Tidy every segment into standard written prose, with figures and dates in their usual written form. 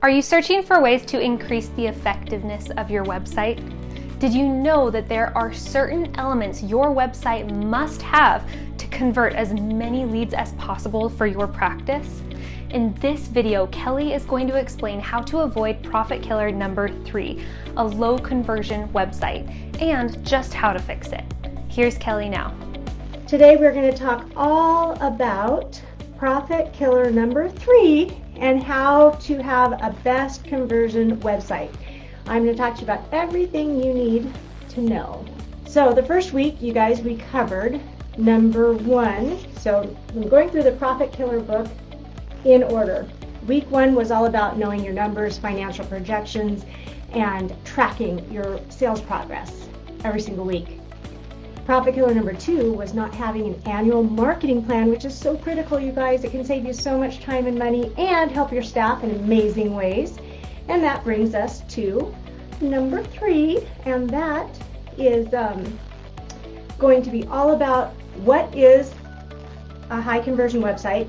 Are you searching for ways to increase the effectiveness of your website? Did you know that there are certain elements your website must have to convert as many leads as possible for your practice? In this video, Kelly is going to explain how to avoid profit killer number 3, a low conversion website, and just how to fix it. Here's Kelly now. Today we're going to talk all about profit killer number 3 and how to have a best conversion website. I'm going to talk to you about everything you need to know. So the first week, you guys, we covered number 1. So I'm going through the profit killer book in order. Week 1 was all about knowing your numbers, financial projections, and tracking your sales progress every single week. Profit killer number 2 was not having an annual marketing plan, which is so critical, you guys. It can save you so much time and money and help your staff in amazing ways. And that brings us to number 3, and that is going to be all about what is a high conversion website,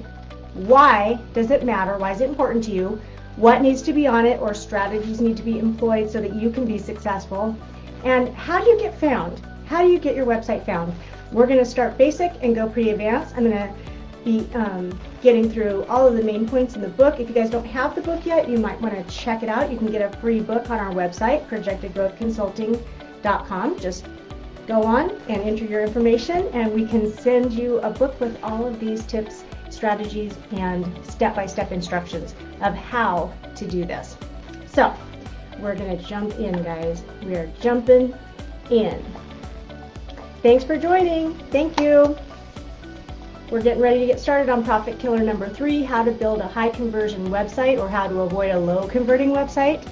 why does it matter, why is it important to you, what needs to be on it or strategies need to be employed so that you can be successful, and how do you get found? How do you get your website found? We're going to start basic and go pretty advanced. I'm going to be getting through all of the main points in the book. If you guys don't have the book yet, you might want to check it out. You can get a free book on our website, projectedgrowthconsulting.com. Just go on and enter your information, and we can send you a book with all of these tips, strategies, and step-by-step instructions of how to do this. So we're going to jump in, guys. We are jumping in. Thanks for joining. Thank you. We're getting ready to get started on profit killer number 3, how to build a high conversion website or how to avoid a low converting website.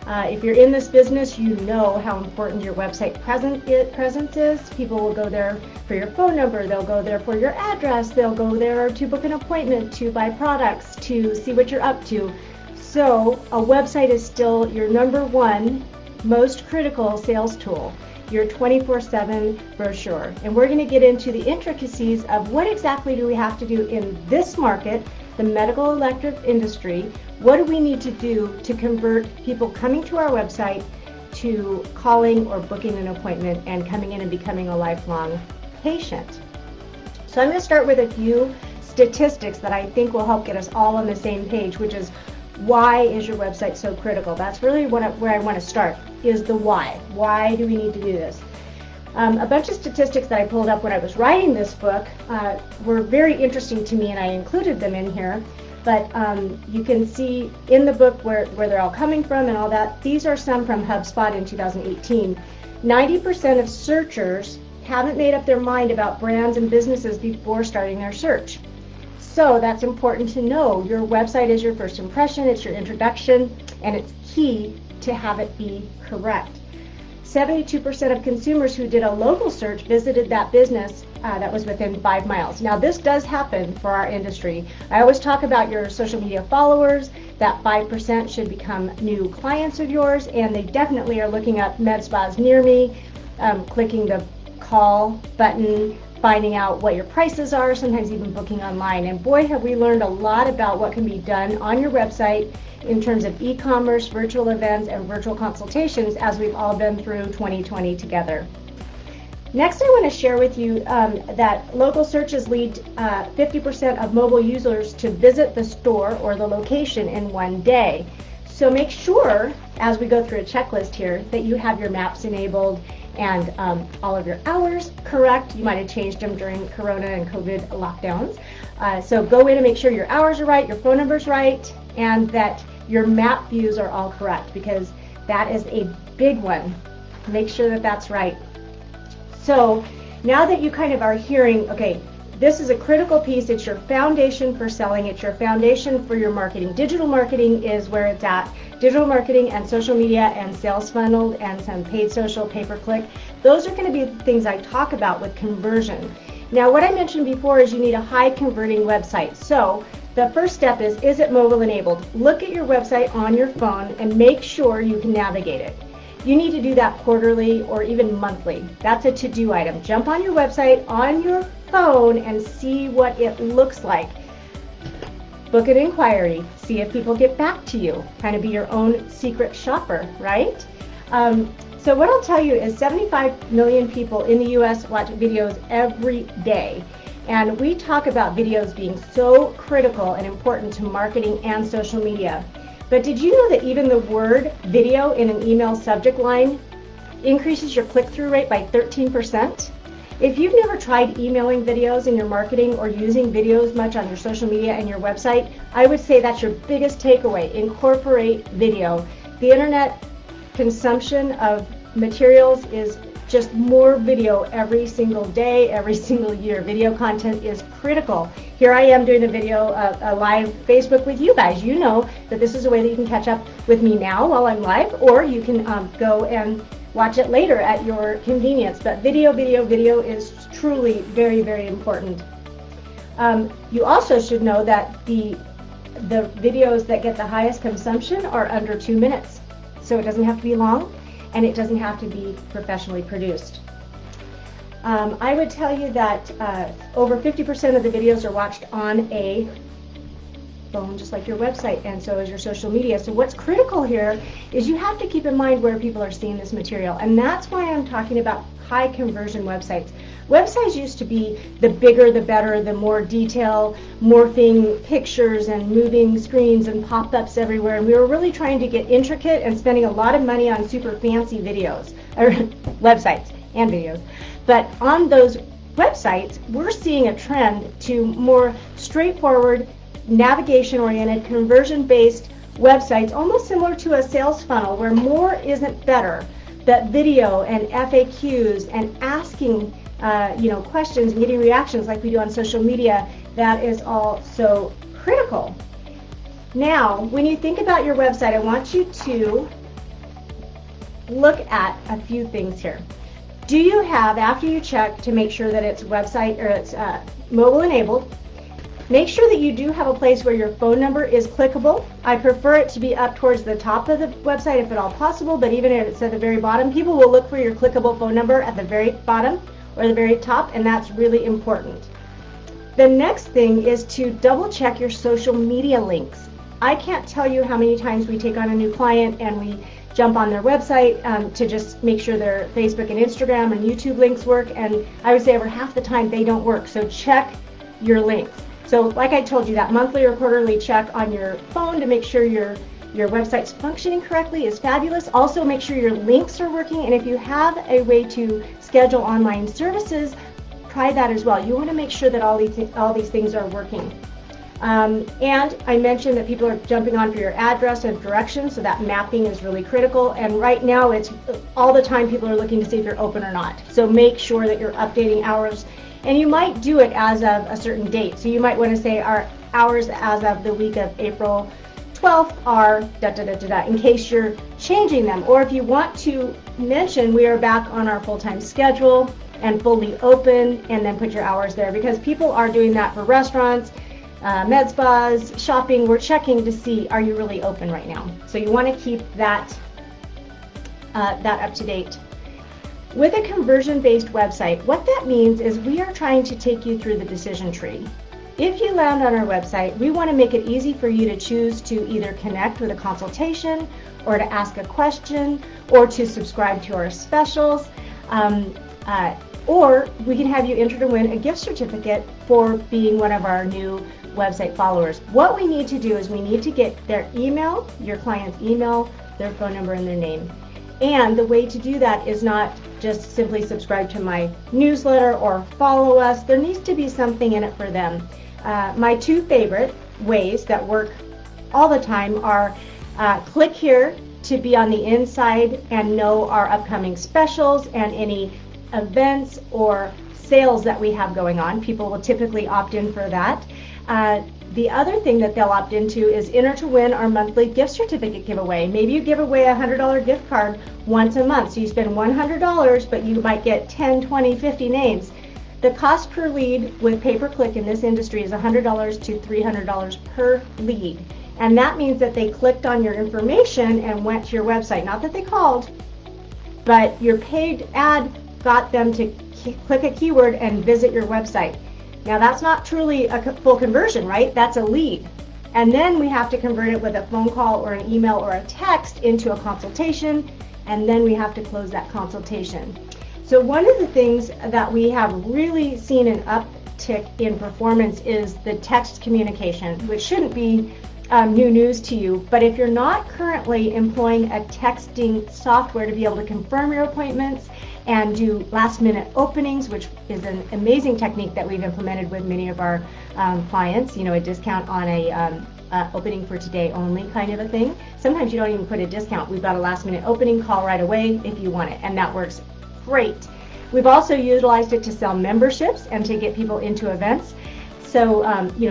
If you're in this business, you know how important your website presence is. People will go there for your phone number, they'll go there for your address, they'll go there to book an appointment, to buy products, to see what you're up to. So a website is still your number 1 most critical sales tool, your 24/7 brochure. And we're going to get into the intricacies of what exactly do we have to do in this market, the medical elective industry. What do we need to do to convert people coming to our website to calling or booking an appointment and coming in and becoming a lifelong patient? So I'm going to start with a few statistics that I think will help get us all on the same page, which is why is your website so critical? That's really where I want to start, is the why. Why do we need to do this? A bunch of statistics that I pulled up when I was writing this book were very interesting to me, and I included them in here. But you can see in the book where they're all coming from and all that. These are some from HubSpot in 2018. 90% of searchers haven't made up their mind about brands and businesses before starting their search. So that's important to know. Your website is your first impression, it's your introduction, and it's key to have it be correct. 72% of consumers who did a local search visited that business that was within 5 miles. Now this does happen for our industry. I always talk about your social media followers. That 5% should become new clients of yours, and they definitely are looking up MedSpas near me, clicking the call button, finding out what your prices are, sometimes even booking online. And boy, have we learned a lot about what can be done on your website in terms of e-commerce, virtual events, and virtual consultations as we've all been through 2020 together. Next, I want to share with you that local searches lead 50% of mobile users to visit the store or the location in one day. So make sure, as we go through a checklist here, that you have your maps enabled and all of your hours correct. You might have changed them during Corona and COVID lockdowns. So go in and make sure your hours are right, your phone number's right, and that your map views are all correct, because that is a big one. Make sure that that's right. So now that you kind of are hearing, okay, this is a critical piece. It's your foundation for selling. It's your foundation for your marketing. Digital marketing is where it's at. Digital marketing and social media and sales funnel and some paid social, pay-per-click. Those are going to be the things I talk about with conversion. Now, what I mentioned before is you need a high converting website. So the first step is it mobile enabled? Look at your website on your phone and make sure you can navigate it. You need to do that quarterly or even monthly. That's a to-do item. Jump on your website on your phone and see what it looks like. book an inquiry, see if people get back to you, kind of be your own secret shopper, right? So what I'll tell you is 75 million people in the US watch videos every day. And we talk about videos being so critical and important to marketing and social media. But did you know that even the word video in an email subject line increases your click-through rate by 13%? If you've never tried emailing videos in your marketing or using videos much on your social media and your website, I would say that's your biggest takeaway. Incorporate video. The internet consumption of materials is just more video every single day, every single year. Video content is critical. Here I am doing a video, a live Facebook with you guys. You know that this is a way that you can catch up with me now while I'm live, or you can go and watch it later at your convenience. But video is truly very, very important. You also should know that the videos that get the highest consumption are under 2 minutes. So it doesn't have to be long, and it doesn't have to be professionally produced. I would tell you that over 50% of the videos are watched on a phone, just like your website, and so is your social media. So what's critical here is you have to keep in mind where people are seeing this material, and that's why I'm talking about high conversion websites. Websites used to be the bigger the better, the more detail, morphing pictures and moving screens and pop-ups everywhere, and we were really trying to get intricate and spending a lot of money on super fancy videos, or websites and videos. But on those websites, we're seeing a trend to more straightforward, navigation-oriented, conversion-based websites, almost similar to a sales funnel where more isn't better. That video and FAQs and asking questions and getting reactions like we do on social media, that is all so critical. Now, when you think about your website, I want you to look at a few things here. Do you have, after you check to make sure that it's website or it's mobile enabled, make sure that you do have a place where your phone number is clickable. I prefer it to be up towards the top of the website if at all possible, but even if it's at the very bottom, people will look for your clickable phone number at the very bottom or the very top, and that's really important. The next thing is to double check your social media links. I can't tell you how many times we take on a new client and we jump on their website to just make sure their Facebook and Instagram and YouTube links work, and I would say over half the time they don't work, so check your links. So like I told you, that monthly or quarterly check on your phone to make sure your website's functioning correctly is fabulous. Also make sure your links are working, and if you have a way to schedule online services, try that as well. You want to make sure that all these things are working. And I mentioned that people are jumping on for your address and directions, so that mapping is really critical. And right now, it's all the time people are looking to see if you're open or not. So make sure that you're updating hours. And you might do it as of a certain date. So you might want to say our hours as of the week of April 12th are in case you're changing them. Or if you want to mention we are back on our full-time schedule and fully open, and then put your hours there, because people are doing that for restaurants, med spas, shopping. We're checking to see, are you really open right now? So you want to keep that up to date. With a conversion-based website, what that means is we are trying to take you through the decision tree. If you land on our website, we want to make it easy for you to choose to either connect with a consultation, or to ask a question, or to subscribe to our specials, or we can have you enter to win a gift certificate for being one of our new website followers. What we need to do is we need to get their email, your client's email, their phone number, and their name. And the way to do that is not just simply subscribe to my newsletter or follow us. There needs to be something in it for them. My two favorite ways that work all the time are click here to be on the inside and know our upcoming specials and any events or sales that we have going on. People will typically opt in for that. The other thing that they'll opt into is enter to win our monthly gift certificate giveaway. Maybe you give away a $100 gift card once a month. So you spend $100, but you might get 10, 20, 50 names. The cost per lead with pay-per-click in this industry is $100 to $300 per lead. And that means that they clicked on your information and went to your website. Not that they called, but your paid ad got them to click a keyword and visit your website. Now that's not truly a full conversion, right? That's a lead. And then we have to convert it with a phone call or an email or a text into a consultation, and then we have to close that consultation. So one of the things that we have really seen an uptick in performance is the text communication, which shouldn't be new news to you, but if you're not currently employing a texting software to be able to confirm your appointments and do last minute openings, which is an amazing technique that we've implemented with many of our clients, a discount on a opening for today only kind of a thing. Sometimes you don't even put a discount. We've got a last minute opening, call right away if you want it, and that works great. We've also utilized it to sell memberships and to get people into events. So,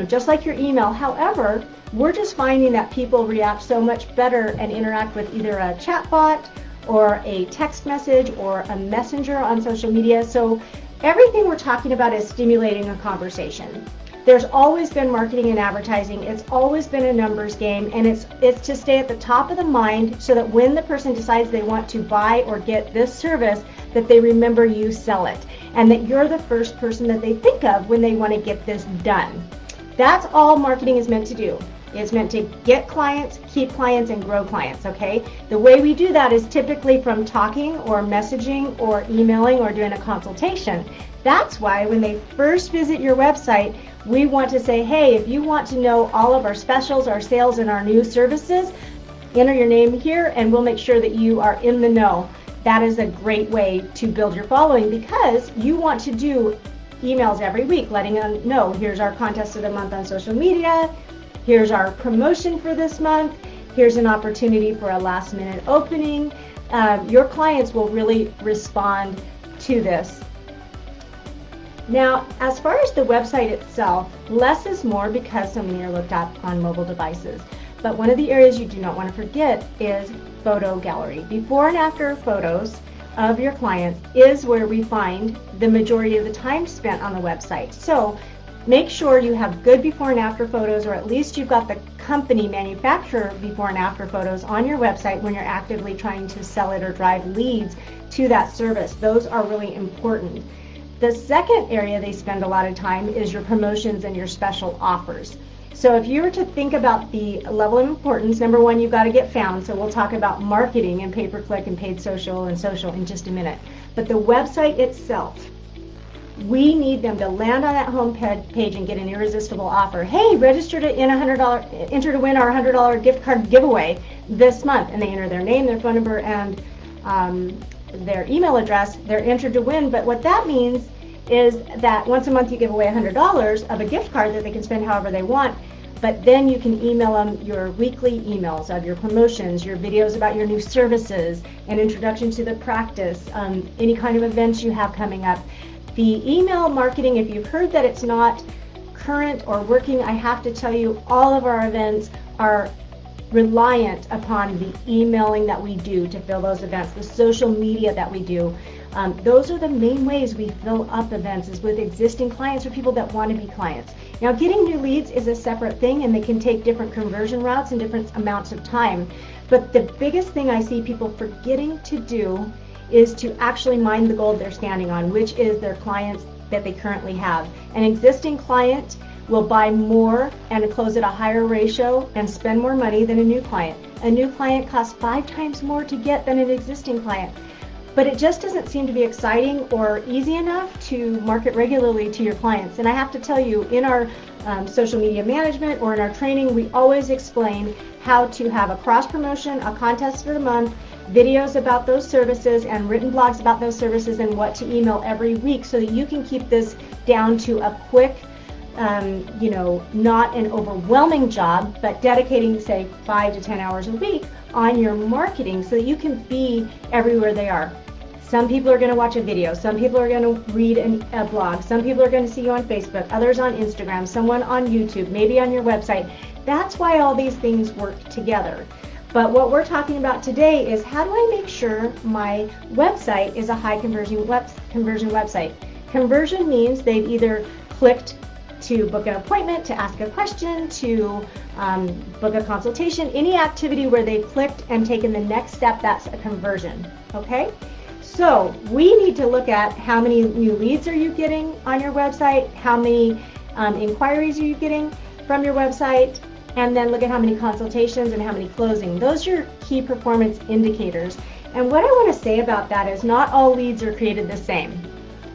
just like your email. However, we're just finding that people react so much better and interact with either a chat bot or a text message or a messenger on social media. So everything we're talking about is stimulating a conversation. There's always been marketing and advertising. It's always been a numbers game, and it's to stay at the top of the mind so that when the person decides they want to buy or get this service, that they remember you sell it, and that you're the first person that they think of when they want to get this done. That's all marketing is meant to do. It's meant to get clients, keep clients, and grow clients, okay? The way we do that is typically from talking or messaging or emailing or doing a consultation. That's why when they first visit your website, we want to say, hey, if you want to know all of our specials, our sales, and our new services, enter your name here and we'll make sure that you are in the know. That is a great way to build your following, because you want to do emails every week letting them know, here's our contest of the month on social media, here's our promotion for this month, here's an opportunity for a last minute opening. Your clients will really respond to this. Now, as far as the website itself, less is more because so many are looked at on mobile devices. But one of the areas you do not want to forget is photo gallery. Before and after photos of your clients is where we find the majority of the time spent on the website. So make sure you have good before and after photos, or at least you've got the company manufacturer before and after photos on your website when you're actively trying to sell it or drive leads to that service. Those are really important. The second area they spend a lot of time is your promotions and your special offers. So if you were to think about the level of importance, number one, you've got to get found. So we'll talk about marketing and pay-per-click and paid social and social in just a minute. But the website itself, we need them to land on that home page and get an irresistible offer. Hey, register to enter to win our $100 gift card giveaway this month. And they enter their name, their phone number, and their email address. They're entered to win. But what that means is that once a month you give away $100 of a gift card that they can spend however they want, but then you can email them your weekly emails of your promotions, your videos about your new services, an introduction to the practice, any kind of events you have coming up. The email marketing, if you've heard that it's not current or working, I have to tell you, all of our events are reliant upon the emailing that we do to fill those events, the social media that we do. Those are the main ways we fill up events, is with existing clients or people that want to be clients. Now, getting new leads is a separate thing, and they can take different conversion routes and different amounts of time. But the biggest thing I see people forgetting to do is to actually mine the gold they're standing on, which is their clients that they currently have. An existing client will buy more and close at a higher ratio and spend more money than a new client. A new client costs 5 times more to get than an existing client. But it just doesn't seem to be exciting or easy enough to market regularly to your clients. And I have to tell you, in our social media management or in our training, we always explain how to have a cross promotion, a contest for the month, videos about those services, and written blogs about those services, and what to email every week, so that you can keep this down to a quick, not an overwhelming job, but dedicating, say, 5 to 10 hours a week on your marketing so that you can be everywhere they are. Some people are going to watch a video, some people are going to read a blog, some people are going to see you on Facebook, others on Instagram, someone on YouTube, maybe on your website. That's why all these things work together. But what we're talking about today is, how do I make sure my website is a high conversion website? Conversion means they've either clicked to book an appointment, to ask a question, to book a consultation, any activity where they've clicked and taken the next step, that's a conversion, okay? So we need to look at how many new leads are you getting on your website, how many inquiries are you getting from your website, and then look at how many consultations and how many closing. Those are your key performance indicators. And what I want to say about that is not all leads are created the same.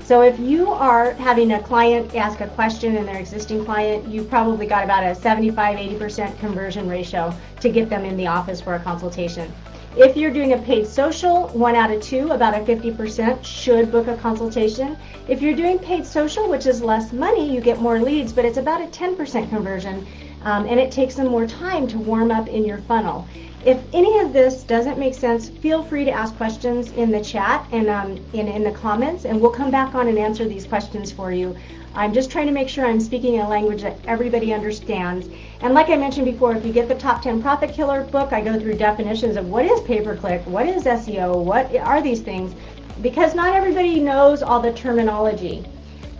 So if you are having a client ask a question in their existing client, you've probably got about a 75-80% conversion ratio to get them in the office for a consultation. If you're doing a paid social, 1 out of 2, about a 50% should book a consultation. If you're doing paid social, which is less money, you get more leads, but it's about a 10% conversion, and it takes them more time to warm up in your funnel. If any of this doesn't make sense, feel free to ask questions in the chat and in the comments, and we'll come back on and answer these questions for you. I'm just trying to make sure I'm speaking in a language that everybody understands. And like I mentioned before, if you get the Top 10 Profit Killer book, I go through definitions of what is pay-per-click, what is SEO, what are these things, because not everybody knows all the terminology.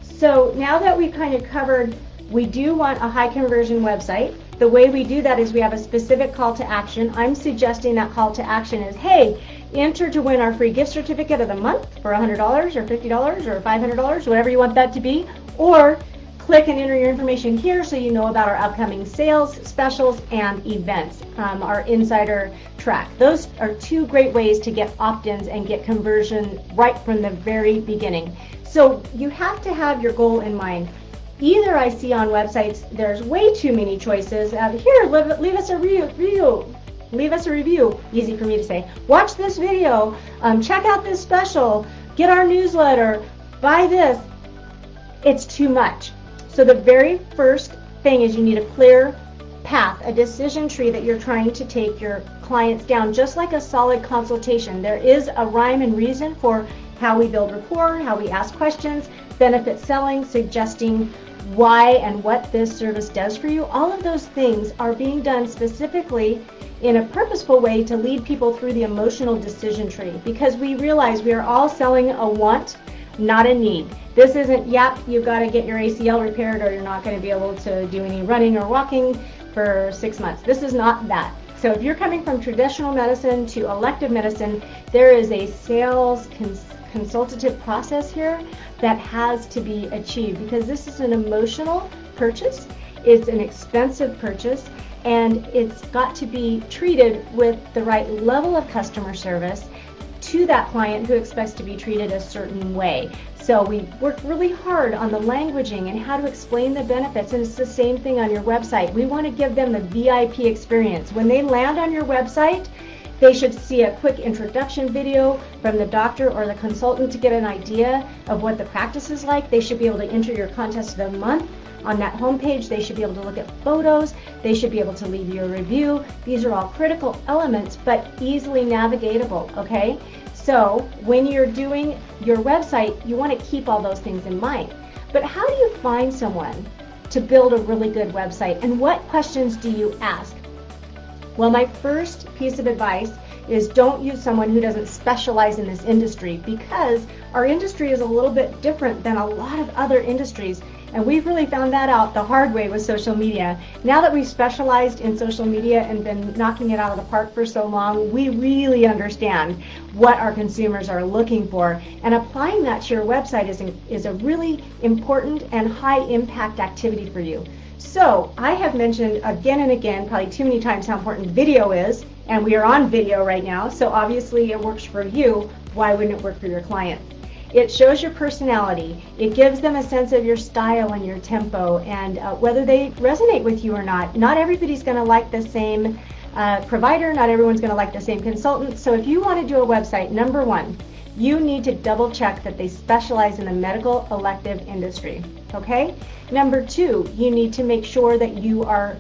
So now that we've kind of covered, we do want a high conversion website. The way we do that is we have a specific call to action. I'm suggesting that call to action is, hey, enter to win our free gift certificate of the month for $100 or $50 or $500, whatever you want that to be, or click and enter your information here so you know about our upcoming sales, specials, and events, our insider track. Those are 2 great ways to get opt-ins and get conversion right from the very beginning. So you have to have your goal in mind. Either I see on websites there's way too many choices. Here, leave us a review. Leave us a review. Easy for me to say. Watch this video. Check out this special. Get our newsletter. Buy this. It's too much. So the very first thing is you need a clear path, a decision tree that you're trying to take your clients down, just like a solid consultation. There is a rhyme and reason for how we build rapport, how we ask questions, benefit selling, suggesting why and what this service does for you. All of those things are being done specifically in a purposeful way to lead people through the emotional decision tree, because we realize we are all selling a want, not a need. This isn't, yep, you've got to get your ACL repaired or you're not going to be able to do any running or walking for 6 months. This is not that. So if you're coming from traditional medicine to elective medicine, there is a sales consultative process here that has to be achieved, because this is an emotional purchase, it's an expensive purchase, and it's got to be treated with the right level of customer service to that client who expects to be treated a certain way. So we worked really hard on the languaging and how to explain the benefits, and it's the same thing on your website. We want to give them the VIP experience. When they land on your website, they should see a quick introduction video from the doctor or the consultant to get an idea of what the practice is like. They should be able to enter your contest of the month on that homepage. They should be able to look at photos. They should be able to leave you a review. These are all critical elements, but easily navigatable, okay? So when you're doing your website, you want to keep all those things in mind. But how do you find someone to build a really good website, and what questions do you ask? Well, my first piece of advice is don't use someone who doesn't specialize in this industry, because our industry is a little bit different than a lot of other industries, and we've really found that out the hard way with social media. Now that we've specialized in social media and been knocking it out of the park for so long, we really understand what our consumers are looking for, and applying that to your website is a really important and high impact activity for you. So I have mentioned again and again, probably too many times, how important video is, and we are on video right now, so obviously it works for you. Why wouldn't it work for your clients? It shows your personality. It gives them a sense of your style and your tempo, and whether they resonate with you or not. Not everybody's going to like the same provider. Not everyone's going to like the same consultant. So if you want to do a website, number one, you need to double check that they specialize in the medical elective industry, okay? Number two, you need to make sure that you are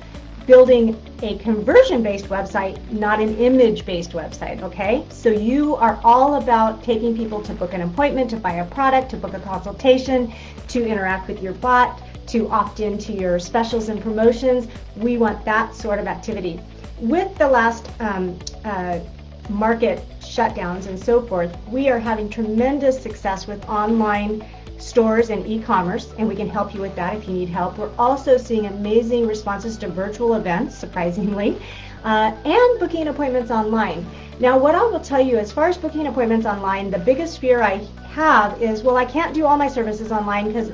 building a conversion-based website, not an image-based website, okay? So you are all about taking people to book an appointment, to buy a product, to book a consultation, to interact with your bot, to opt into your specials and promotions. We want that sort of activity. With the last market shutdowns and so forth, we are having tremendous success with online stores and e-commerce, and we can help you with that if you need help. We're also seeing amazing responses to virtual events, surprisingly, and booking appointments online. Now, what I will tell you, as far as booking appointments online, the biggest fear I have is, well, I can't do all my services online because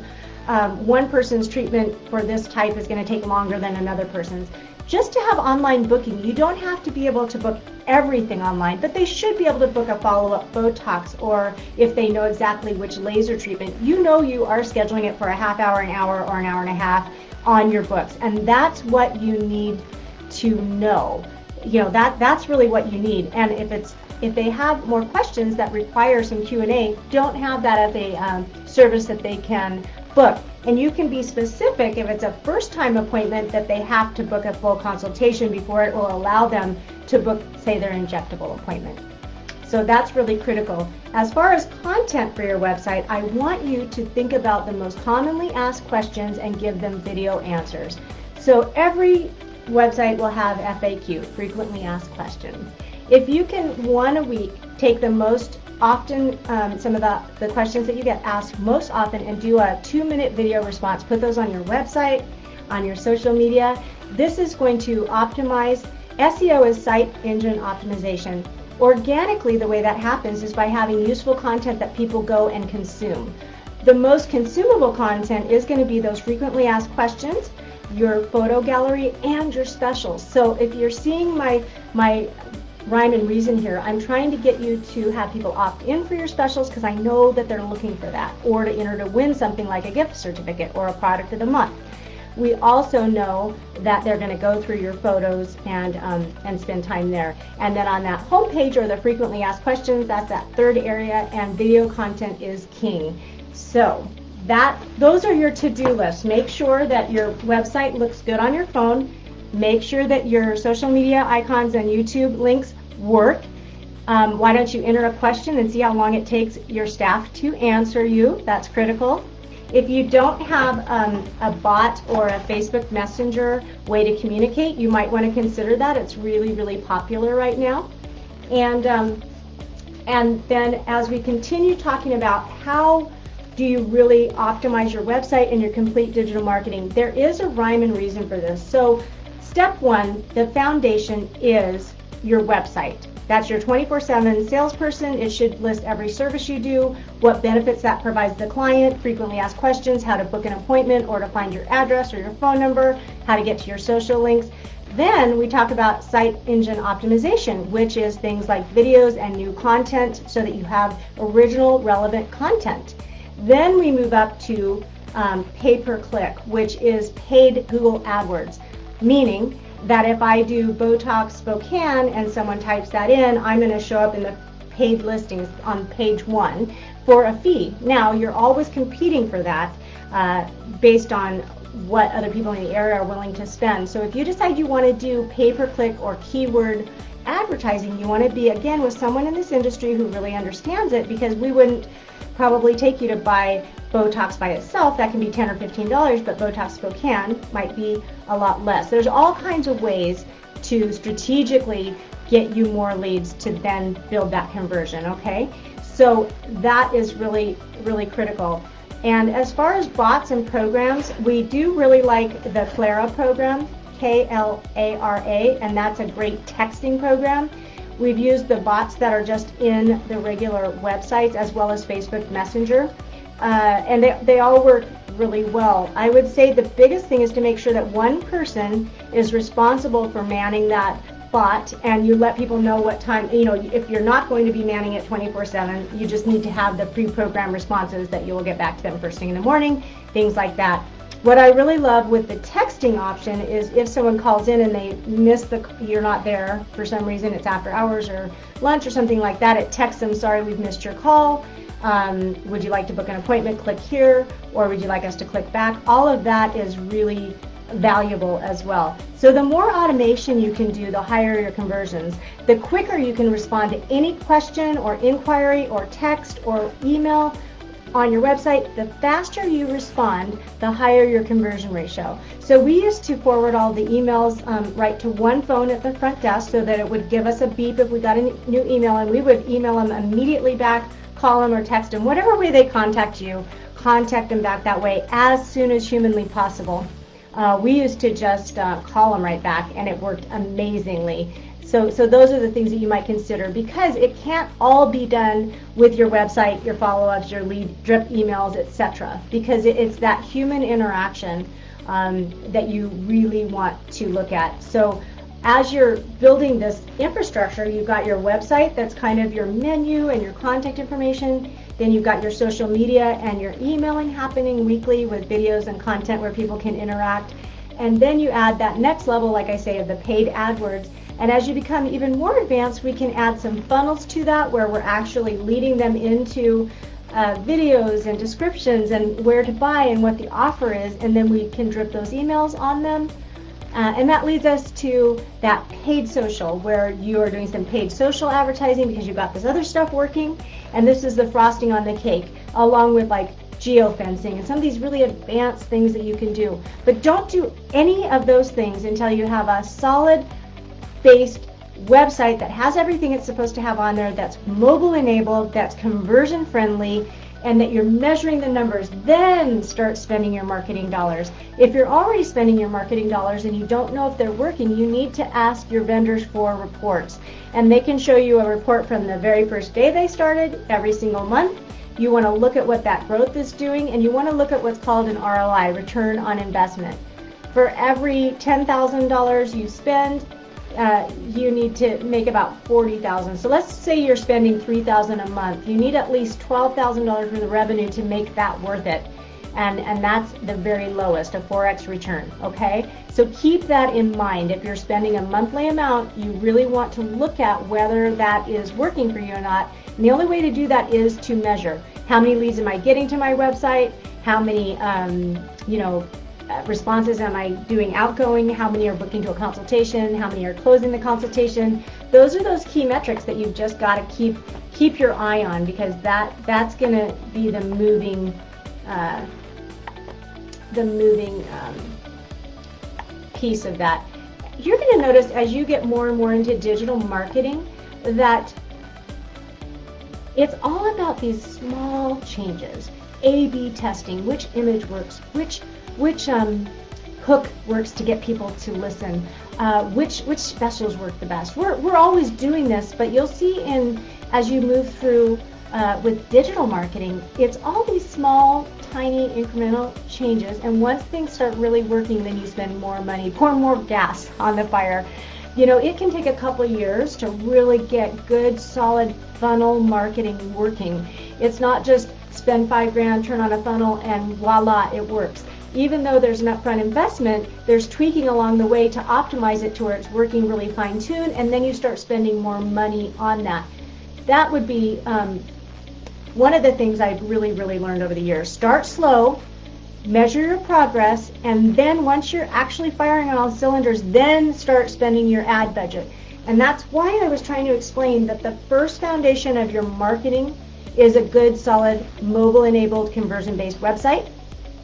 one person's treatment for this type is going to take longer than another person's. just to have online booking. You don't have to be able to book everything online, but they should be able to book a follow-up Botox, or if they know exactly which laser treatment, you know you are scheduling it for a half hour, an hour, or an hour and a half on your books. And that's what you need to know. You know, that's really what you need. And if they have more questions that require some Q&A, don't have that as a service that they can book. And you can be specific if it's a first-time appointment that they have to book a full consultation before it will allow them to book, say, their injectable appointment. So that's really critical. As far as content for your website, I want you to think about the most commonly asked questions and give them video answers. So every website will have FAQ, frequently asked questions. If you can, one a week, take the most often, some of the questions that you get asked most often, and do a 2-minute video response, put those on your website, on your social media. This is going to optimize. SEO is site engine optimization. Organically, the way that happens is by having useful content that people go and consume. The most consumable content is going to be those frequently asked questions, your photo gallery, and your specials. So if you're seeing my rhyme and reason here, I'm trying to get you to have people opt in for your specials because I know that they're looking for that, or to enter to win something like a gift certificate or a product of the month. We also know that they're going to go through your photos and spend time there. And then on that home page, or the frequently asked questions, that's that third area, and video content is king. So those are your to-do lists. Make sure that your website looks good on your phone. Make sure that your social media icons and YouTube links work. Why don't you enter a question and see how long it takes your staff to answer you? That's critical. If you don't have a bot or a Facebook Messenger way to communicate, you might want to consider that. It's really, really popular right now. And then as we continue talking about how do you really optimize your website and your complete digital marketing, there is a rhyme and reason for this. So step one, the foundation, is your website. That's your 24/7 salesperson. It should list every service you do, what benefits that provides the client, frequently asked questions, how to book an appointment, or to find your address or your phone number, how to get to your social links. Then we talk about site engine optimization, which is things like videos and new content so that you have original relevant content. Then we move up to pay-per-click, which is paid Google AdWords, meaning that if I do Botox Spokane and someone types that in, I'm going to show up in the paid listings on page 1 for a fee. Now, you're always competing for that based on what other people in the area are willing to spend. So if you decide you want to do pay-per-click or keyword advertising, you want to be, again, with someone in this industry who really understands it, because we wouldn't probably take you to buy Botox by itself. That can be $10 or $15, but Botox Spokane might be a lot less. There's all kinds of ways to strategically get you more leads to then build that conversion, okay? So that is really, really critical. And as far as bots and programs, we do really like the Clara program, K-L-A-R-A, and that's a great texting program. We've used the bots that are just in the regular websites as well as Facebook Messenger, and they all work really well. I would say the biggest thing is to make sure that one person is responsible for manning that bot, and you let people know what time, you know, if you're not going to be manning it 24/7, you just need to have the pre-programmed responses that you will get back to them first thing in the morning, things like that. What I really love with the texting option is if someone calls in and they miss you're not there for some reason, it's after hours or lunch or something like that, it texts them, sorry, we've missed your call. Would you like to book an appointment? Click here, or would you like us to click back? All of that is really valuable as well. So the more automation you can do, the higher your conversions. The quicker you can respond to any question or inquiry or text or email on your website, the faster you respond, the higher your conversion ratio. So we used to forward all the emails right to one phone at the front desk so that it would give us a beep if we got a new email, and we would email them immediately back, call them or text them, whatever way they contact you, contact them back that way as soon as humanly possible. We used to just call them right back, and it worked amazingly. So those are the things that you might consider, because it can't all be done with your website, your follow-ups, your lead drip emails, etc. Because it's that human interaction that you really want to look at. So as you're building this infrastructure, you've got your website that's kind of your menu and your contact information. Then you've got your social media and your emailing happening weekly with videos and content where people can interact. And then you add that next level, like I say, of the paid AdWords. And as you become even more advanced, we can add some funnels to that where we're actually leading them into videos and descriptions and where to buy and what the offer is. And then we can drip those emails on them. And that leads us to that paid social, where you are doing some paid social advertising because you've got this other stuff working. And this is the frosting on the cake, along with like geofencing and some of these really advanced things that you can do. But don't do any of those things until you have a solid based website that has everything it's supposed to have on there, that's mobile enabled, that's conversion friendly, and that you're measuring the numbers. Then start spending your marketing dollars. If you're already spending your marketing dollars and you don't know if they're working, you need to ask your vendors for reports. And they can show you a report from the very first day they started, every single month. You want to look at what that growth is doing, and you want to look at what's called an ROI, return on investment. For every $10,000 you spend, you need to make about $40,000. So let's say you're spending $3,000 a month. You need at least $12,000 worth of revenue to make that worth it. And that's the very lowest, a 4x return, okay? So keep that in mind. If you're spending a monthly amount, you really want to look at whether that is working for you or not. And the only way to do that is to measure. How many leads am I getting to my website? How many, responses am I doing outgoing? How many are booking to a consultation? How many are closing the consultation? Those are those key metrics that you've just got to keep your eye on, because that's going to be the moving piece of that. You're going to notice as you get more and more into digital marketing that it's all about these small changes. A/B testing, which image works, which hook works to get people to listen, which specials work the best. We're always doing this, but you'll see as you move through with digital marketing, it's all these small, tiny, incremental changes. And once things start really working, then you spend more money, pour more gas on the fire. It can take a couple of years to really get good, solid funnel marketing working. It's not just spend $5,000, turn on a funnel, and voila, it works. Even though there's an upfront investment, there's tweaking along the way to optimize it to where it's working really fine-tuned, and then you start spending more money on that. That would be one of the things I've really, really learned over the years. Start slow, measure your progress, and then once you're actually firing on all cylinders, then start spending your ad budget. And that's why I was trying to explain that the first foundation of your marketing is a good, solid, mobile-enabled, conversion-based website.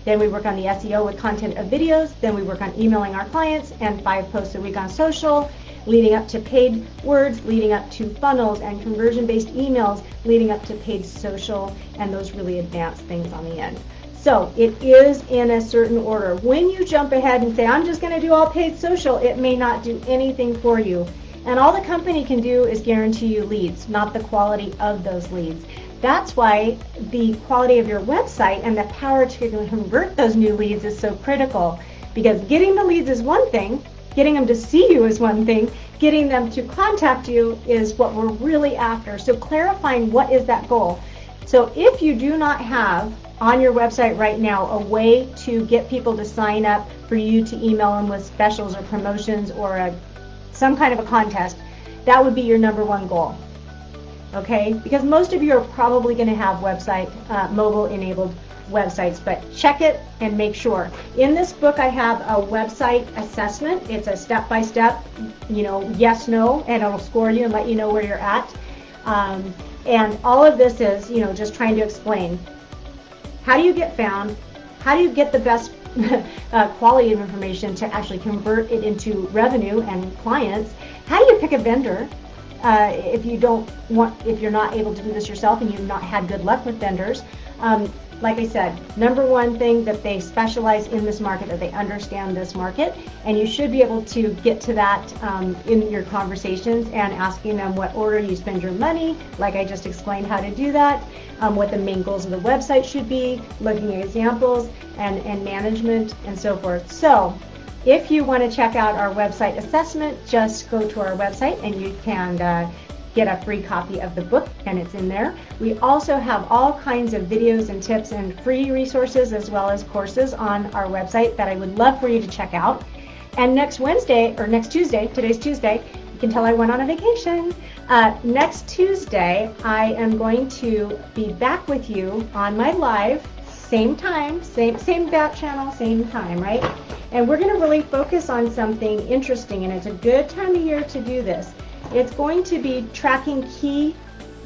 Then we work on the SEO with content of videos. Then we work on emailing our clients and 5 posts a week on social, leading up to paid words, leading up to funnels and conversion-based emails, leading up to paid social, and those really advanced things on the end. So it is in a certain order. When you jump ahead and say, I'm just going to do all paid social, it may not do anything for you. And all the company can do is guarantee you leads, not the quality of those leads. That's why the quality of your website and the power to convert those new leads is so critical, because getting the leads is one thing, getting them to see you is one thing, getting them to contact you is what we're really after. So clarifying what is that goal. So if you do not have on your website right now a way to get people to sign up for you to email them with specials or promotions or some kind of a contest, that would be your number one goal. Okay, because most of you are probably going to have mobile enabled websites, but check it and make sure. In this book I have a website assessment. It's a step-by-step, yes, no, and it'll score you and let you know where you're at. And all of this is, just trying to explain, how do you get found? How do you get the best quality of information to actually convert it into revenue and clients? How do you pick a vendor? If you're not able to do this yourself and you've not had good luck with vendors, like I said, number one thing that they specialize in this market, that they understand this market, and you should be able to get to that in your conversations and asking them what order you spend your money, like I just explained how to do that, what the main goals of the website should be, looking at examples and management and so forth. So if you want to check out our website assessment, just go to our website and you can get a free copy of the book, and it's in there. We also have all kinds of videos and tips and free resources as well as courses on our website that I would love for you to check out. And next Tuesday, today's Tuesday, you can tell I went on a vacation. Next Tuesday, I am going to be back with you on my live, same time, same back channel, same time, right? And we're going to really focus on something interesting, and it's a good time of year to do this. It's going to be tracking key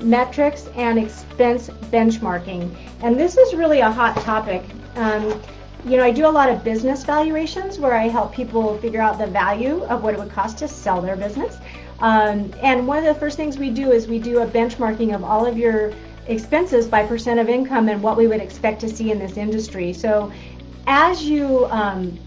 metrics and expense benchmarking. And this is really a hot topic. I do a lot of business valuations where I help people figure out the value of what it would cost to sell their business. And one of the first things we do is we do a benchmarking of all of your expenses by percent of income and what we would expect to see in this industry. So as you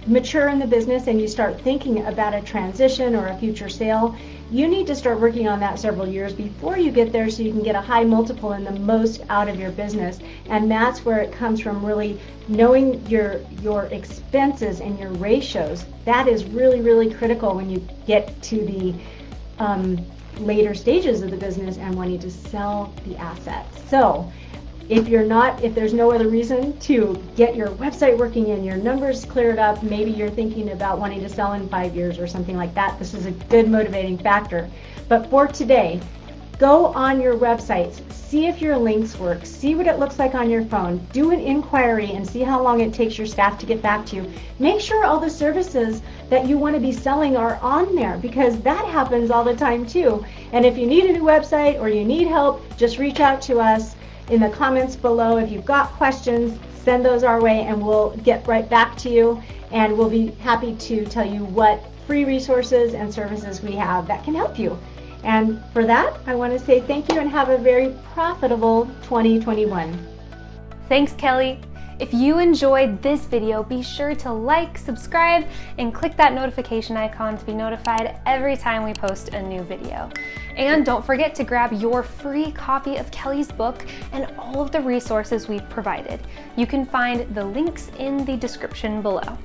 mature in the business and you start thinking about a transition or a future sale, you need to start working on that several years before you get there so you can get a high multiple and the most out of your business. And that's where it comes from, really knowing your expenses and your ratios. That is really, really critical when you get to the later stages of the business and wanting to sell the assets. So if there's no other reason to get your website working and your numbers cleared up, maybe you're thinking about wanting to sell in 5 years or something like that, this is a good motivating factor. But for today, go on your websites, see if your links work, see what it looks like on your phone, do an inquiry and see how long it takes your staff to get back to you. Make sure all the services that you want to be selling are on there, because that happens all the time too. And if you need a new website or you need help, just reach out to us in the comments below. If you've got questions, send those our way and we'll get right back to you, and we'll be happy to tell you what free resources and services we have that can help you. And for that, I want to say thank you and have a very profitable 2021. Thanks, Kelly. If you enjoyed this video, be sure to like, subscribe, and click that notification icon to be notified every time we post a new video. And don't forget to grab your free copy of Kelly's book and all of the resources we've provided. You can find the links in the description below.